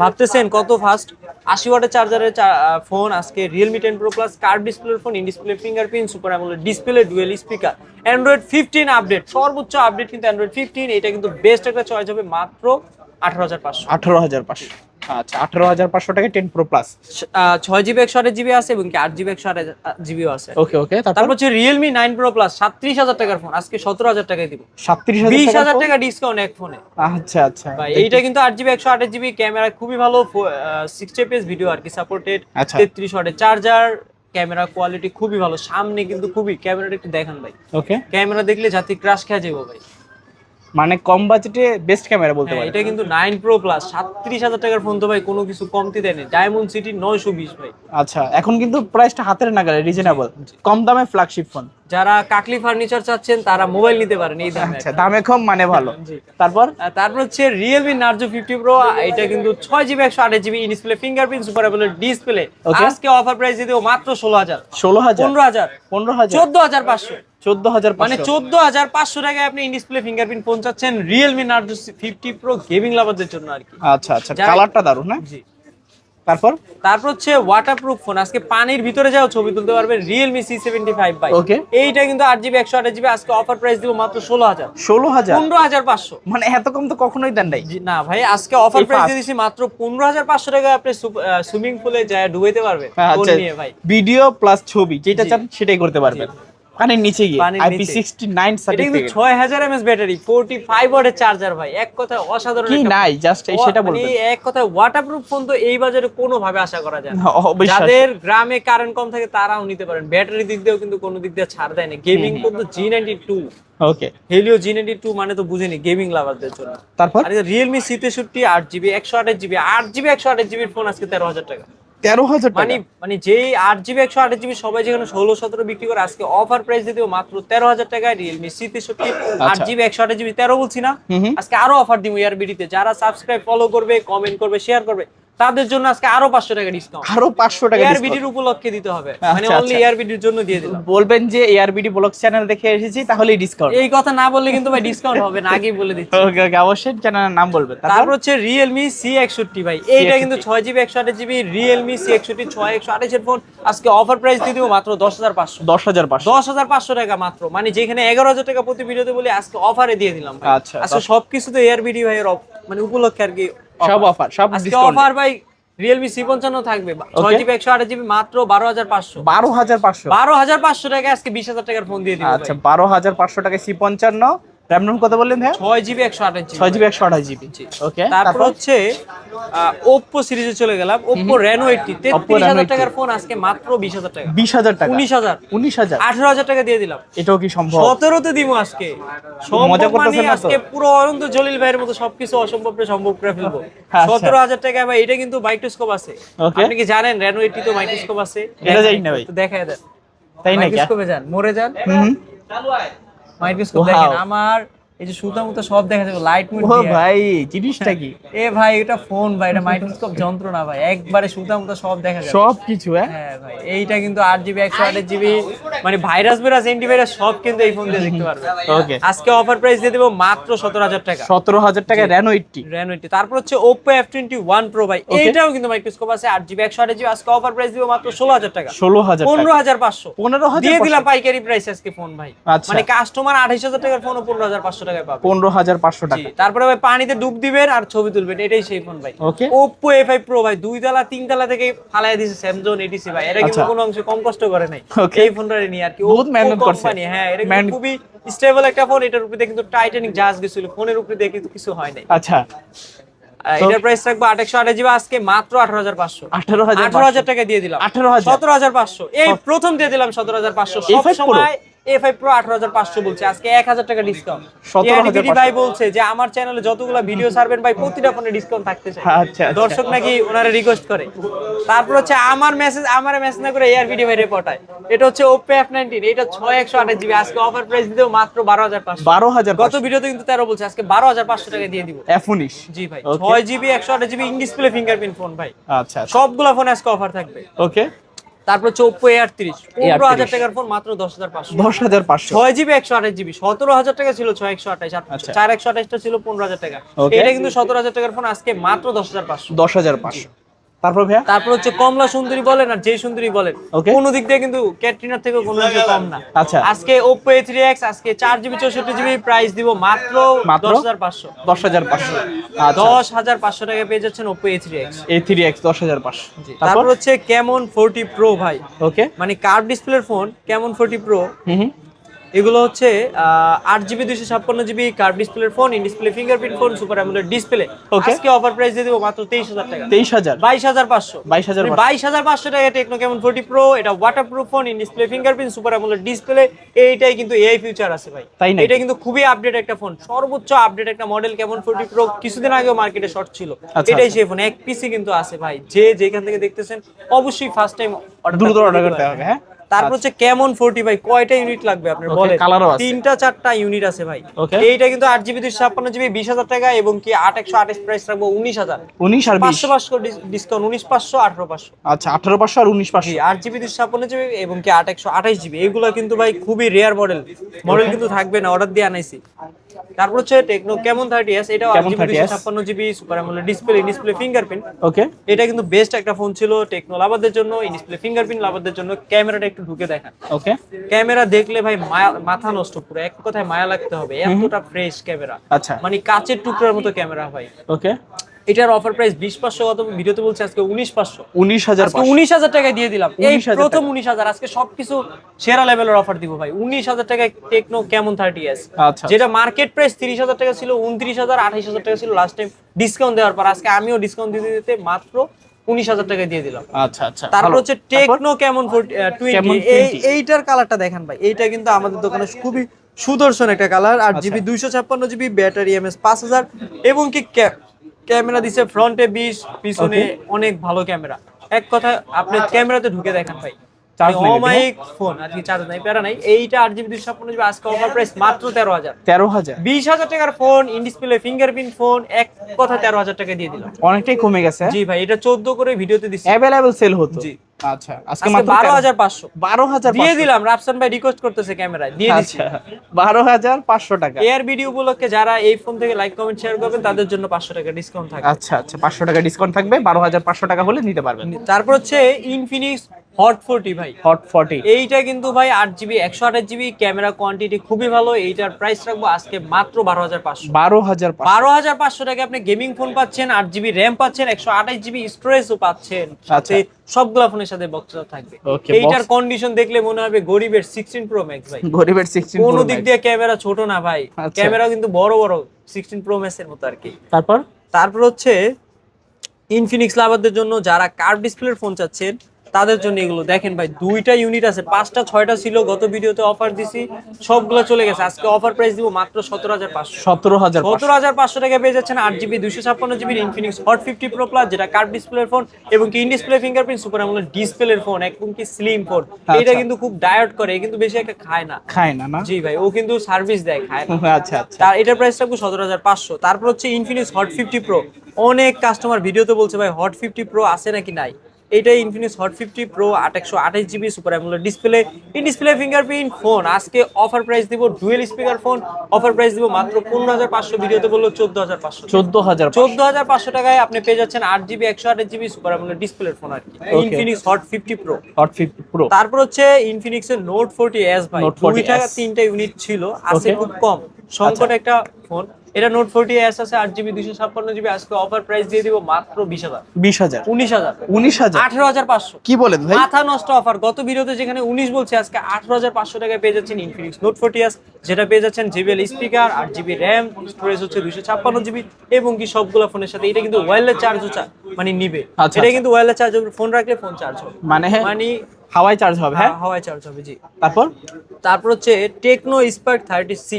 ভাবতেছেন কত ফাস্ট, 80 ওয়াটের চার্জারের ফোন আজকে Realme 10 Pro Plus, কার্ভ ডিসপ্লের phone, in display fingerprint, super AMOLED display, dual speaker, Android 15 update, সর্বোচ্চ আপডেট কিন্তু Android 15। এটা কিন্তু বেস্ট একটা চয়েস হবে মাত্র 18500। 18500। আচ্ছা, 18500 টাকায় 10 Pro Plus। 6GB 128GB আছে এবং 8GB 128GB আছে। ওকে ওকে, তারপর হচ্ছে Realme 9 Pro Plus 37000 টাকার ফোন, আজকে 17000 টাকায় দিব। 37000 20000 টাকা ডিসকাউন্ট এক ফোনে আচ্ছা আচ্ছা ভাই। এইটা কিন্তু 8GB 128GB ক্যামেরা, খুবই ভালো, 60 fps ভিডিও আর কি সাপোর্টেড, আচ্ছা। 33 ওয়াটের চার্জার, ক্যামেরা কোয়ালিটি খুবই ভালো, সামনে কিন্তু খুবই, ক্যামেরাটা একটু দেখান ভাই, ওকে। ক্যামেরা দেখলে জাতি ক্রাশ খেয়ে যাবো ভাই। মানে কম বাজেটে বেস্ট ক্যামেরা বলতে হ্যাঁ, পারেন। এটা কিন্তু 9 প্রো প্লাস 37,000 টাকার ফোন তো ভাই কোনো কিছু কমতি দেয়নি। ডায়মন্ড সিটি 920 ভাই। আচ্ছা, এখন কিন্তু প্রাইসটা হাতের নাগালে, রিজনেবল, কম দামে ফ্ল্যাগশিপ ফোন। যারা কাকলি ফার্নিচার চাচ্ছেন তারা মোবাইল নিতে পারেন এই দামে। আচ্ছা, দামে কম মানে ভালো। জি। তারপর তারপর হচ্ছে Realme Narzo 50 Pro, এটা কিন্তু 6GB 128GB in display fingerprint super AMOLED display. Okay. আজকে অফার প্রাইস দিয়ে দেব মাত্র 16,000 16,000 15,000 15,000 14,500 14,500 মানে 14,500 টাকায় আপনি ইন ডিসপ্লে ফিঙ্গারপ্রিন্ট ফোন চাচ্ছেন Realme Narzo 50 Pro গেমিং লাভারদের জন্য আর কি। আচ্ছা আচ্ছা, কালারটা দারুণ না? জি। তারপর হচ্ছে ওয়াটারপ্রুফ ফোন, আজকে পানির ভিতরে যাও ছবি তুলতে পারবেন Realme C75 ভাই। Okay. এইটা কিন্তু 8GB 128GB, আজকে অফার প্রাইস দিব মাত্র 16,000 16,000 15,500 মানে এত কম তো কখনোই দেন নাই। জি, না ভাই, আজকে অফার এই প্রাইস first। দিয়ে দিছি মাত্র 15,500 টাকায় আপনি সুইমিং পুলে যায় ডুবাইতে পারবেন ফোন আচ্ছা, নিয়ে ভাই। ভিডিও প্লাস ছবি যেটা জি। চান সেটাই করতে পারবেন। পানির নিচে গিয়ে পানির নিচে। IP69 এটা কিন্তু সার্টিফিকেট 6000 mAh ব্যাটারি, 45 ওয়াটের চার্জার ভাই। এক কথায় অসাধারণ কি একটা নাই, জাস্ট এই সেটা মানে বলবেন। এক কথায় ওয়াটারপ্রুফ ফোন তো এই বাজারে কোনো ভাবে আশা করা যায় না। অবিশ্বাস্য। যাদের গ্রামে কারেন্ট কম থাকে তারাও নিতে পারেন। ব্যাটারি দিক দিয়েও কিন্তু কোনো দিক দিয়ে ছাড় দেয় না। গেমিং ফোন তো G92, ওকে, হেলিও G92 মানে তো বুঝেনি গেমিং লাভারদের জন্য। তারপর আর Realme C63 8GB 128GB 8GB 128GB phone আজকে 13,000 টাকা। 13,000 মানে টাকা। মানে যেই 8GB 128GB সবাই যেখানে 16-17 বিক্রি করে, আজকে অফার প্রাইস দিয়ে দেবো মাত্র 13,000 টাকায় Realme C63 8GB 128GB। 13 বলছি না, আজকে আরো অফার দিব ইয়ারবিডিতে। যারা সাবস্ক্রাইব, ফলো করবে, কমেন্ট করবে, শেয়ার করবে, তাদের জন্য আজকে আরো 500 টাকা ডিসকাউন্ট। আরো 500 টাকা ইয়ারবিডির উপলক্ষে দিতে হবে, মানে আচ্ছা, অনলি আচ্ছা। ইয়ারবিডির জন্য দিয়ে দিলাম। বলবেন যে এআরবিডি ব্লগ চ্যানেল দেখে এসেছি তাহলেই ডিসকাউন্ট। এই কথা না বললে কিন্তু ভাই ডিসকাউন্ট হবে না, আগেই বলে দিচ্ছি। ওকে ওকে, অবশ্যই চ্যানেলের নাম বলবেন। তারপর হচ্ছে Realme C61 ভাই, এইটা কিন্তু 6GB 128GB Realme C61 6128 এর ফোন। আজকে অফার প্রাইস দিয়ে দিব মাত্র 10,500 10,500 10,500 টাকা মাত্র। মানে যেখানে 11,000 টাকা প্রতি ভিডিওতে বলি, আজকে অফারে দিয়ে দিলাম ভাই। আচ্ছা, আজকে সবকিছু তো এয়ারবিডি ভাই এর মানে উপলক্ষে আর কি সব অফার, সব আজকে ডিসকাউন্ট। অফার ভাই। Realme C55 থাকবে 6GB 128GB মাত্র 12,500 12,500 12,500 টাকা আজকে 20,000 টাকার ফোন দিয়ে দিব আচ্ছা, ভাই। 12,500 টাকা C55, র‍্যাম রম কত বললেন ভাই? 6GB 128GB 6GB 128GB। ওকে, তারপর হচ্ছে Oppo সিরিজে চলে গেলাম। Oppo Reno 80 33,000 টাকার ফোন আজকে মাত্র 20,000 টাকা 20,000 টাকা 19,000 19,000 18,000 টাকা দিয়ে দিলাম। এটাও কি সম্ভব? 17তে দিব আজকে। মজা করতেছেন মানে না তো? আজকে পুরো অনন্ত জলিল ভাইয়ের মতো সবকিছু অসম্ভবকে সম্ভব করে ফেলবো। আচ্ছা। 17,000 টাকা ভাই। এটা কিন্তু মাইক্রোস্কোপ আছে। Okay. আপনি কি জানেন Reno 80 তো মাইক্রোস্কোপ আছে? এটা জানি না ভাই। তো দেখায় দেন। তাই নাকি? মাইক্রোস্কোপে যান, মরে যান, হুম, মাইক্রোস্কোপ Wow. দেখেন। আমার এই যে সুতা মুতা সব দেখা যাবে লাইট মুট ও দিয়ে। ভাই, জিনিসটা কি? এ ভাই, এটা ফোন ভাই, এটা মাইক্রোস্কোপ যন্ত্র না ভাই। একবারে সুতা মুতা সব দেখা যাবে। সব কিছু হ্যাঁ। হ্যাঁ ভাই, এইটা কিন্তু 8GB 128GB মানে ভাইরাস অ্যান্টিভাইরাস সব কিন্তু এই ফোন দিয়ে দেখতে পারবে। ওকে, আজকে অফার প্রাইস দিয়ে দেবো মাত্র 17,000 টাকা 17,000 টাকা Reno 80। Reno 80। তারপর হচ্ছে Oppo F21 Pro ভাই, এইটাও কিন্তু মাইক্রোস্কোপ আছে 8GB 128GB। আজকে অফার প্রাইস দিব মাত্র 16,000 টাকা 16,000 টাকা 15,500 15,500 দিয়ে দিলাম পাইকারি প্রাইস আজকে ফোন ভাই। আচ্ছা। মানে কাস্টমার 28,000 টাকার ফোন 15,500 টাকায় পাবে। 15,500 জি, টাকা। তারপরে ভাই পানিতে ডুব দিবেন আর ছবি তুলবেন, এটাই সেই ফোন ভাই। ওকে, Oppo A5 Pro ভাই, 2 তলা 3 তলা থেকে ফালাইয়া দিয়েছে Samsung ATC ভাই। এটা কিন্তু আচ্ছা। কোনো অংশে কম কষ্ট করে নাই। Okay. এই ফোনটা নিয়ে আর কি বহুত Oppo মেহনত করছে। company, হ্যাঁ, এটা কিন্তু মেহনত- খুবই স্টেবল একটা ফোন। এটার উপরে কিন্তু টাইটানিক জাহাজ গেছিল, ফোনের উপরে দিয়ে কিন্তু কিছু হয় নাই। আচ্ছা, এটার প্রাইস রাখবো 828GB আজকে মাত্র 18,500 18,500 টাকা দিয়ে দিলাম। 18,000 17,500 এই প্রথম দিয়ে দিলাম 17,500। সব A5 Pro? সময় A5 Pro 18,500 বলছে, আজকে 1,000 টাকা ডিসকাউন্ট। 17,500 ভাই বলছে যে আমার চ্যানেলে যতগুলো ভিডিও ছাড়বেন ভাই প্রতিটা ফোনে ডিসকাউন্ট থাকতে চাই। আচ্ছা, আচ্ছা। দর্শক নাকি ওনারা রিকোয়েস্ট করে। তারপর হচ্ছে আমার মেসেজ না করে এয়ার ভিডিও ভাই রিপোর্টায়। এটা হচ্ছে Oppo F19, এটা 6128GB আজকে অফার প্রাইস দিতেও মাত্র 12,500। 12,500 গত ভিডিওতে কিন্তু 13 বলছে, আজকে 12,500 টাকা দিয়ে দিব। F19। জি ভাই, Okay. 6GB 128GB in display fingerprint phone ভাই। আচ্ছা, সবগুলা ফোনে আজকে অফার থাকবে। ওকে, তারপর হচ্ছে Oppo A38 15,000 টাকার ফোন মাত্র 10,500। 10,500 6GB 128GB 17,000 টাকা ছিল 6128, আর আচ্ছা। 4128 টা ছিল 15,000 টাকা। Okay. এটা কিন্তু 17,000 টাকার ফোন আজকে মাত্র 10,500। 10,500। তারপর ভাইয়া তারপর হচ্ছে কমলা সুন্দরী বলেন আর যে সুন্দরী বলেন, Okay. কোন দিক দিয়ে কিন্তু ক্যাটরিনার থেকে কোনো দিকে কম না। আচ্ছা। আজকে Oppo A3X আজকে 4GB 64GB প্রাইস দিব মাত্র 10,500। 10,500। আচ্ছা, 10,500 টাকা পেয়ে যাচ্ছেন Oppo A3X। A3X 10,500। তারপর তারপর হচ্ছে Camon 40 Pro ভাই, ওকে, মানে কার্ভ ডিসপ্লের ফোন Camon 40 Pro। হুম, এগুলো হচ্ছে 8GB 256GB কার্ভ ডিসপ্লের phone, in display fingerprint phone, super AMOLED display. Okay. আজকে অফার প্রাইস দিয়ে দেবো মাত্র 23,000 টাকা। 23,000 22,500 22,500 22,500 টাকা টেকনো কেমন 40 প্রো। এটা waterproof phone, in display fingerprint, super AMOLED display. এইটাই কিন্তু এআই ফিউচার আছে ভাই। তাই নাকি? এটা কিন্তু খুবই আপডেট একটা ফোন, সর্বোচ্চ আপডেট একটা মডেল কেমন 40 প্রো। কিছুদিন আগেও মার্কেটে শর্ট ছিল, আচ্ছা, এটাই আচ্ছা। সেই ফোন। এক পিসি কিন্তু আছে ভাই, যে যেখান থেকে দেখতেছেন অবশ্যই ফার্স্ট টাইম দ্রুত অর্ডার করতে হবে, হ্যাঁ। তারপর হচ্ছে কেমন 40 ভাই, কয়টা ইউনিট লাগবে আপনার Okay, বলেন? কালারও আছে। 3টা 4টা ইউনিট আছে ভাই। Okay. এইটা কিন্তু 8GB 256GB 20,000 টাকা এবং কি 8/128 প্রাইস রাখবো 19,000। 19 আর 20 500 ডিসকাউন্ট 19,500 18,500। আচ্ছা 18,500 আর 19,500। জি 8GB 256GB এবং কি 8/128GB এগুলো কিন্তু ভাই খুবই রেয়ার মডেল কিন্তু থাকবে না, অর্ডার দিয়ে আনাইছি। তারপর হচ্ছে টেকনো কেমন 30s, এটাও কেমন 8GB 30s? 256GB super AMOLED display fingerprint. Okay, এটা কিন্তু বেস্ট একটা ফোন ছিল টেকনো লাভারদের জন্য, ইন ডিসপ্লে ফিঙ্গারপ্রিন্ট লাভারদের জন্য। ক্যামেরাটা একটু ঢুকে দেখেন, ওকে। ক্যামেরা দেখলে ভাই মাথা নষ্ট, পুরো এক কথায় মায়া লাগতে হবে, এতটা ফ্রেশ ক্যামেরা। আচ্ছা, মানে কাচের টুকরার মতো ক্যামেরা ভাই। ওকে। এটার অফার প্রাইস 20,500, কত ভিডিওতে বলছে আজকে 19,500। 19,000 আজকে 19,000 টাকায় দিয়ে দিলাম, এই 19,000 প্রথম 19,000। আজকে সবকিছু সেরা লেভেলের অফার দিব ভাই। 19,000 টাকায় টেকনো কেমন 30s, আচ্ছা, যেটা মার্কেট প্রাইস 30,000 টাকা ছিল, 29,000 28,000 টাকা ছিল লাস্ট টাইম ডিসকাউন্ট দেওয়ার পর। আজকে আমিও ডিসকাউন্ট দিতে দিতে মাত্র 19,000 টাকায় দিয়ে দিলাম। আচ্ছা, আচ্ছা। তারপর ভালো। হচ্ছে টেকনো কেমন 20, 20 এইটার কালারটা দেখেন ভাই। এইটা কিন্তু আমাদের দোকানে খুবই সুদর্শন একটা colour. 8GB 256GB, battery MS 5000 এবং কি ক্যামেরা দিছে ফ্রন্টে 20, পিছনে অনেক ভালো ক্যামেরা। এক কথা আপনি ক্যামেরাতে ঢুকে দেখেন ভাই, চার্জ নেই, অমায়িক ফোন। আজকে চার্জ নাই, প্যারা নাই। এইটা 8GB 256GB আজকে অফার প্রাইস মাত্র 13,000। 13,000 20,000 টাকার phone, in display fingerprint phone, এক কথা 13,000 টাকা দিয়ে দিলাম। অনেকটাই কমে গেছে। জি ভাই, এটা 14 করে ভিডিওতে দিছি। অ্যাভেলেবল সেল হতো। জি। আচ্ছা, আজকে আজকে মাত্র 12,500 12,500 দিয়ে দিলাম। রাফসান ভাই রিকোয়েস্ট করতেছে ক্যামেরায়, দিয়ে দিচ্ছি। আচ্ছা, 12,500 টাকা। এয়ার ভিডিও উপলক্ষে যারা এই ফোন থেকে লাইক কমেন্ট শেয়ার করবেন তাদের জন্য 500 টাকা ডিসকাউন্ট থাকবে। আচ্ছা, আচ্ছা, 500 টাকা ডিসকাউন্ট থাকবে। 12,500 টাকা হলে নিতে পারবেন। তারপর হচ্ছে ইনফিনিক্স হট 40 ভাই। হট 40 এইটা কিন্তু ভাই 8GB 128GB ক্যামেরা কোয়ান্টিটি খুবই ভালো। এইটার প্রাইস রাখবো আজকে মাত্র 12,500। 12,500 12,500 টাকা আপনি গেমিং ফোন পাচ্ছেন, 8GB র্যাম পাচ্ছেন, 128GB স্টোরেজও পাচ্ছেন, সাথে সবগুলা ফোনের সাথে বক্স থাকবে। Okay, এইটার box- কন্ডিশন দেখলে মনে হবে গরিবের 16 প্রো ম্যাক্স ভাই। গরিবের 16 কোন Pro দিক Max। দিয়ে ক্যামেরা ছোট না ভাই, আচ্ছা। ক্যামেরা কিন্তু বড় বড় 16 প্রো ম্যাক্স এর মতো আর কি। তারপর হচ্ছে ইনফিনিক্স লাভারদের জন্য যারা কার্ভ ডিসপ্লের ফোন চাচ্ছেন তাদের জন্য এগুলো দেখেন ভাই। 2টা ইউনিট আছে, 5টা 6টা ছিল গত ভিডিওতে অফার দিছি, সবগুলো চলে গেছে। আজকে অফার প্রাইস দিব মাত্র 17,500। 17,500 17,500 টাকা পেয়ে যাচ্ছেন 8GB 256GB Infinix hot 50 pro plus, যেটা কার্ভ ডিসপ্লের ফোন এবং কি in display fingerprint super AMOLED ডিসপ্লের ফোন, একদম কি স্লিম ফোন। এটা কিন্তু খুব ডায়েট করে, কিন্তু বেশি একটা খায় না। না। জি ভাই, ও কিন্তু সার্ভিস দেয়, খায় না। আচ্ছা, আচ্ছা। তার এটার প্রাইস রাখবো 17,500। তারপর হচ্ছে ইনফিনিক্স হট 50 প্রো। অনেক কাস্টমার ভিডিওতে বলছে ভাই হট 50 প্রো আছে নাকি নাই। এইটাই Infinix hot 50 pro 828GB super AMOLED display, in display fingerprint phone. আজকে অফার প্রাইস দিব dual speaker phone, offer price দিব মাত্র 15,500, ভিডিওতে বললো 14,500। 14,500 টাকায় আপনি পেয়ে যাচ্ছেন 8GB 128GB সুপার অ্যামোলেড ডিসপ্লের ফোন আর কি, Infinix hot 50 pro. Hot 50 pro. তারপর হচ্ছে ইনফিনিক্স এর নোট 40s ভাই। 2টা 3টা ইউনিট ছিল, আছে খুব কম সংকট একটা ফোন। এটা নোট 40s আছে 8GB 256GB। আজকে অফার প্রাইস দিয়ে দিব মাত্র 20,000। 20,000 19,000 19,000 18,500। কি বলেন ভাই? মাথা নষ্ট অফার। গত ভিডিওতে যেখানে 19 বলছে, আজকে 18,500 টাকায় পেয়ে যাচ্ছেন ইনফিনিক্স নোট 40s, যেটা পেয়ে যাচ্ছেন JBL speaker, 8GB RAM, storage হচ্ছে 256GB এবং কি সবগুলা ফোনের সাথে। এটা কিন্তু ওয়্যারলেস চার্জও মানে নিবে। আচ্ছা, এটা কিন্তু ওয়্যারলেস চার্জ হবে, ফোন রাখলে ফোন চার্জ হবে, মানে মানে হাওয়ায় চার্জ হবে। হ্যাঁ, হাওয়ায় চার্জ হবে। জি। তারপর হচ্ছে টেকনো স্পার্ক 30C।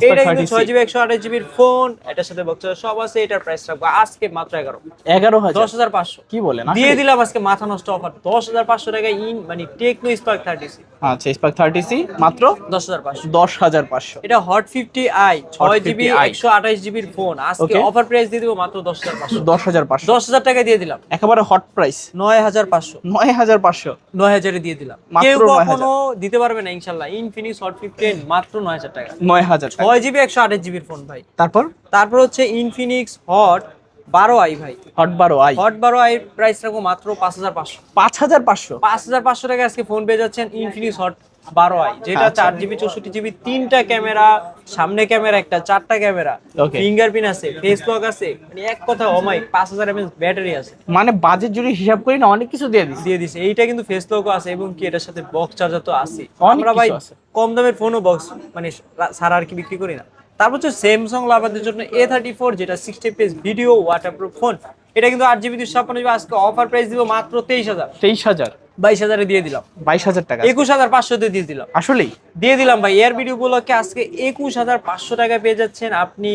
এটা কিন্তু 6GB 128GB ফোন, এটার সাথে বক্স সব আছে। এটার প্রাইস রাখবো আজকে মাত্র 11,000 10,500। কি বলেন? দিয়ে দিলাম আজকে মাথা নষ্ট অফার 10,500 টাকায় মানে টেকনো স্পার্ক 30C। আচ্ছা, স্পার্ক 30C মাত্র 10,500। 10,500। এটা hot 50i 6GB 50i 128GB phone, আজকে অফার প্রাইস দিয়ে দিব মাত্র 10,500। 10,500 10,000 টাকা দিয়ে দিলাম, একেবারে হট প্রাইস। 9,500। 9,500 9,000 এ দিয়ে দিলাম। মাত্র কেউ 9,000 কখনো দিতে পারবে না ইনশাআল্লাহ। ইনফিনিক্স হট 50 মাত্র 9,000 টাকা। 9,000 টাকা। 6GB 128GB ফোন ভাই। তারপর হচ্ছে ইনফিনিক্স হট 12i ভাই, hot 12i hot 12i price রাখবো মাত্র 5500। 5500 5500 টাকা আজকে ফোন পেয়ে যাচ্ছেন ইনফিনিক্স হট 12i, যেটা আচ্ছা। 4GB 64GB, 3টা ক্যামেরা, সামনে ক্যামেরা একটা, 4টা ক্যামেরা, Okay. ফিঙ্গারপ্রিন্ট আছে, ফেস লক আছে, মানে এক কথা অমাইক, 5000 mAh ব্যাটারি আছে, মানে বাজেট যদি হিসাব করি না অনেক কিছু দিয়ে দিছি। দিয়ে দিছে। এইটা কিন্তু ফেস লকও আছে এবং কি এটার সাথে বক্স চার্জার তো আছে। অনেক আমরা ভাই কিছু আছে। কম দামের ফোনও বক্স মানে সারা আর কি বিক্রি করি না। তারপর হচ্ছে স্যামসাং লাভারদের জন্য A34, যেটা 60 fps ভিডিও ওয়াটারপ্রুফ ফোন। এটা কিন্তু 8GB 256GB, আজকে অফার প্রাইস দিব মাত্র 23000। 23000 22,000 দিয়ে দিলাম, 22000 টাকা 21500 দিয়ে দিলাম, আসলেই দিয়ে দিলাম ভাই। এর ভিডিও উপলক্ষে আজকে 21500 টাকায় পেয়ে যাচ্ছেন আপনি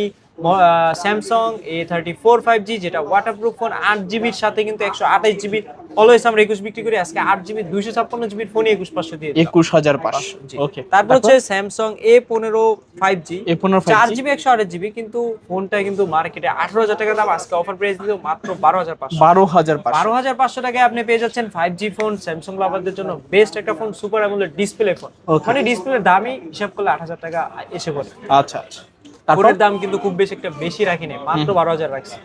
স্যামসাং A34 5G, যেটা ওয়াটারপ্রুফ ফোন। 8GBর সাথে কিন্তু 128GB অলওয়েজ আমরা 21 বিক্রি করি, আজকে 8GB 256GB ফোন 21500 দিয়ে দিলাম। 21500 জি। ওকে। তারপর হচ্ছে Samsung A15 5G, A15 5G 4GB 128GB, কিন্তু ফোনটা কিন্তু মার্কেটে 18000 টাকা দাম, আজকে অফার প্রাইস দিল মাত্র 12500। 12500 12500 টাকায় আপনি পেয়ে যাচ্ছেন 5G ফোন। স্যামসাং লাভারদের জন্য বেস্ট একটা phone, super AMOLED display phone. Okay. মানে ডিসপ্লের দামই হিসাব করলে 8000 টাকা এসে পড়ে। আচ্ছা আচ্ছা। তারপর ফোনের দাম কিন্তু খুব বেশি একটা বেশি রাখি নাই, মাত্র 12000 রাখছি।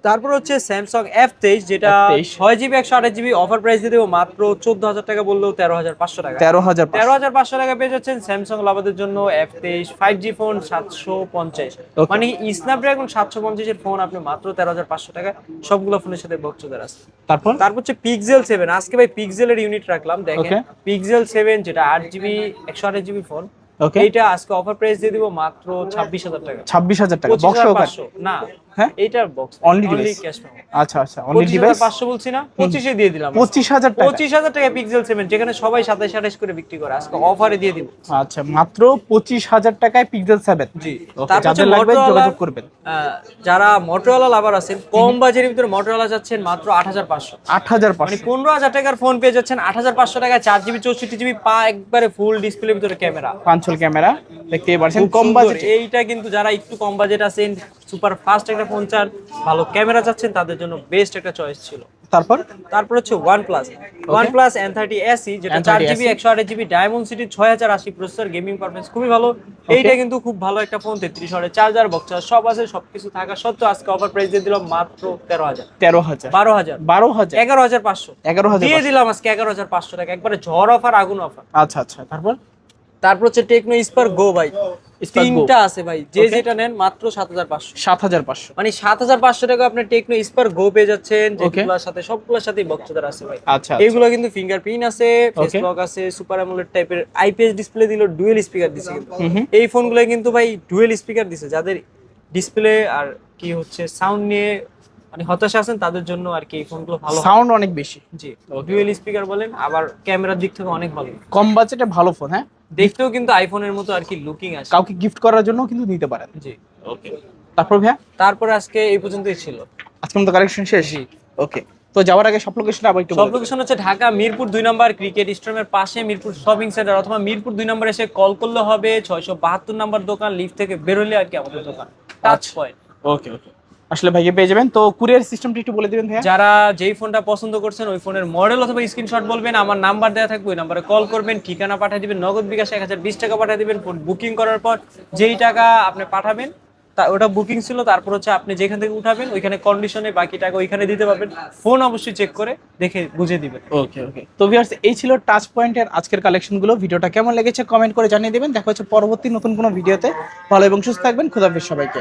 তারপর হচ্ছে স্যামসাং F23, যেটা F23 6GB 128GB, offer price দিয়ে দেবো মাত্র 14000 টাকা, বললেও 13500 টাকা। 13500 13500 টাকা পেয়ে যাচ্ছেন স্যামসাং লাভারদের জন্য F23 5G ফোন 750। Okay. মানে স্ন্যাপড্রাগন 750 এর ফোন আপনি মাত্র 13500 টাকা, সবগুলো ফোনের সাথে বক্সদার আছে। তারপর তারপর হচ্ছে পিক্সেল 7, আজকে ভাই পিক্সেলের ইউনিট রাখলাম দেখেন। Okay. পিক্সেল 7, যেটা 8GB 128GB ফোন, ওকে এইটা আজকে অফার প্রাইস দিয়ে দিব মাত্র 26000 টাকা। 26000 টাকা বক্স সহকারে 25500 না, হ্যাঁ এইটার box Only device? Cash memo. আচ্ছা আচ্ছা অনলি ডিভাইস 500 বলছি না, 25 এ দিয়ে দিলাম। 25000 টাকা 25000 টাকা পিক্সেল 7, যেখানে সবাই 27 28 করে বিক্রি করে, আজকে অফারে দিয়ে দিব। আচ্ছা মাত্র 25000 টাকায় পিক্সেল 7 জি। তারপর যাদের লাগবে যোগাযোগ করবেন। যারা মোটরোলা লাভার আছেন, কম বাজেটের ভিতরে মোটরোলা যাচ্ছেন মাত্র 8500। মানে 8500 15000 টাকার ফোন পেয়ে যাচ্ছেন 8500 টাকায়, 4GB 64GB একবারে ফুল ডিসপ্লের ভিতরে ক্যামেরা, পাঁচল ক্যামেরা দেখতেই পারছেন খুব কম সুন্দর। বাজেট। এইটা কিন্তু যারা একটু কম বাজেট আছেন, সুপার ফাস্ট একটা ফোন চান, ভালো ক্যামেরা চাচ্ছেন, তাদের জন্য বেস্ট একটা চয়েস ছিল। তারপর হচ্ছে OnePlus N30 SE, যেটা N30 4GB 128GB diamond city 6080 processor, gaming performance খুবই ভালো। এইটা কিন্তু খুব ভালো একটা ফোন, 33 ওয়াটের চার্জার, বক্স চার্জার সব আছে, সবকিছু থাকা সত্ত্বেও আজকে অফার প্রাইস দিয়ে দিলাম মাত্র 13000। 13000 12000 12000 11500 11500 দিয়ে দিলাম আজকে 11500 টাকা, একবারে ঝড় অফার, আগুন অফার। আচ্ছা আচ্ছা। তারপর হচ্ছে টেকনো স্পার্ক গো ভাই, Spark Go। তিনটা আছে ভাই, যে Okay. যেটা নেন মাত্র 7500। 7500 মানে 7500 টাকা আপনি টেকনো স্পার্ক গো পেয়ে যাচ্ছেন, Okay. যেগুলোর সাথে সবগুলোর সাথে বক্সদার আছে ভাই। আচ্ছা এইগুলো কিন্তু ফিঙ্গারপ্রিন্ট আছে, ফেস Okay. লক আছে, সুপার অ্যামোলেড টাইপের আইপিএস ডিসপ্লে দিল, ডুয়েল স্পিকার দিছে কিন্তু। এই ফোনগুলো কিন্তু ভাই ডুয়েল স্পিকার দিছে, যাদের ডিসপ্লে আর কি হচ্ছে সাউন্ড নিয়ে মানে হতাশা আছেন তাদের জন্য আর কি এই ফোনগুলো ভালো। সাউন্ড অনেক বেশি, জি, ডুয়েল স্পিকার বলেন, আবার ক্যামেরার দিক থেকে অনেক ভালো, কম বাজেটে ভালো ফোন। হ্যাঁ দেখতেও কিন্তু আইফোনের মতো আর কি লুকিং আসে। কাউকে গিফট করার জন্য কিন্তু নিতে পারেন। জি। ওকে। তারপর ভাইয়া তারপরে আজকে এই পর্যন্তই ছিল। আজকে আমাদের কালেকশন শেষ। জি। ওকে, তো যাওয়ার আগে সব লোকেশনটা আবার একটু সব বলে লোকেশন হচ্ছে ঢাকা মিরপুর 2 নম্বর ক্রিকেট স্টেডিয়ামের পাশে মিরপুর শপিং সেন্টার, অথবা মিরপুর 2 নম্বর এসে কল করলে হবে। 672 নম্বর দোকান, লিফট থেকে বেরোলে আর কি আমাদের দোকান, টাচ পয়েন্ট। ওকে ওকে, আসলে ভাইকে পেয়ে যাবেন। তো কুরিয়ার সিস্টেমটা একটু বলে দিবেন ভাইয়া। যারা যেই ফোনটা পছন্দ করছেন ওই ফোনের মডেল অথবা স্ক্রিনশট বলবেন, আমার নাম্বার দেওয়া থাকবে, ওই নাম্বারে কল করবেন, ঠিকানা পাঠিয়ে দিবেন, নগদ বিকাশ 1020 টাকা পাঠিয়ে দিবেন। ফোন বুকিং করার পর যেই টাকা আপনি পাঠাবেন ওটা বুকিং ছিল, তারপর হচ্ছে আপনি যেখান থেকে উঠাবেন ওইখানে কন্ডিশনে বাকি টাকা ওইখানে দিতে পারবেন। ফোন অবশ্যই চেক করে দেখে বুঝে দিবেন। ওকে ওকে, তো ভিউয়ার্স এই ছিল টাচ পয়েন্টের আজকের কালেকশনগুলো। ভিডিওটা কেমন লেগেছে কমেন্ট করে জানিয়ে দিবেন। দেখা হচ্ছে পরবর্তী নতুন কোনো ভিডিওতে। ভালো এবং সুস্থ থাকবেন। খোদা হাফেজ সবাইকে।